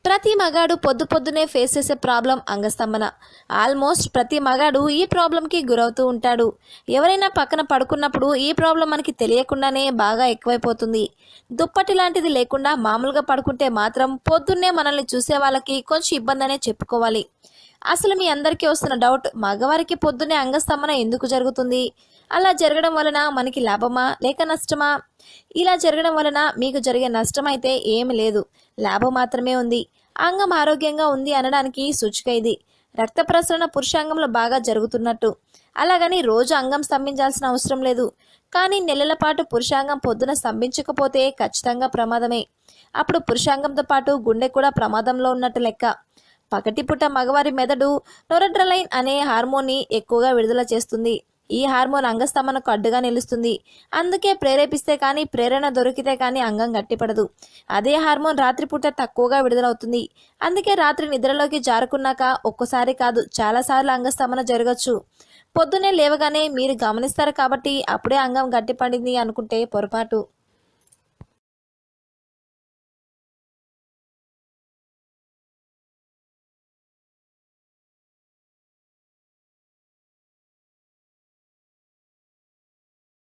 ప్రతి మగాడు పొద్దున్నే ఫేస్ చేసే ప్రాబ్లం అంగస్తంభన. ఆల్మోస్ట్ ప్రతి మగాడు ఈ ప్రాబ్లంకి గురవుతూ ఉంటాడు. ఎవరైనా పక్కన పడుకున్నప్పుడు ఈ ప్రాబ్లం మనకి తెలియకుండానే బాగా ఎక్కువైపోతుంది. దుప్పటి లాంటిది లేకుండా మామూలుగా పడుకుంటే మాత్రం పొద్దున్నే మనల్ని చూసే వాళ్ళకి కొంచెం ఇబ్బంది అనే చెప్పుకోవాలి. అసలు మీ అందరికీ వస్తున్న డౌట్, మగవారికి పొద్దున్నే అంగస్తంభన ఎందుకు జరుగుతుంది? అలా జరగడం వలన మనకి లాభమా లేక నష్టమా? ఇలా జరగడం వలన మీకు జరిగే నష్టం అయితే ఏమి లేదు, లాభం మాత్రమే ఉంది. అంగం ఆరోగ్యంగా ఉంది అనడానికి సూచిక ఇది. రక్త ప్రసరణ పురుషాంగంలో బాగా జరుగుతున్నట్టు. అలాగని రోజు అంగం స్తంభించాల్సిన అవసరం లేదు. కానీ నెలల పాటు పురుషాంగం పొద్దున స్తంభించకపోతే ఖచ్చితంగా ప్రమాదమే. అప్పుడు పురుషాంగంతో పాటు గుండె కూడా ప్రమాదంలో ఉన్నట్టు లెక్క. పగటిపూట మగవారి మెదడు నొరడ్రలైన్ అనే హార్మోన్ని ఎక్కువగా విడుదల చేస్తుంది. ఈ హార్మోన్ అంగస్తంభనకు అడ్డుగా నిలుస్తుంది. అందుకే ప్రేరేపిస్తే కానీ, ప్రేరణ దొరికితే కానీ అంగం గట్టిపడదు. అదే హార్మోన్ రాత్రిపూట తక్కువగా విడుదలవుతుంది. అందుకే రాత్రి నిద్రలోకి జారుకున్నాక ఒక్కసారి కాదు, చాలాసార్లు అంగస్తంభన జరగచ్చు. పొద్దున్నే లేవగానే మీరు గమనిస్తారు కాబట్టి అప్పుడే అంగం గట్టిపడింది అనుకుంటే పొరపాటు.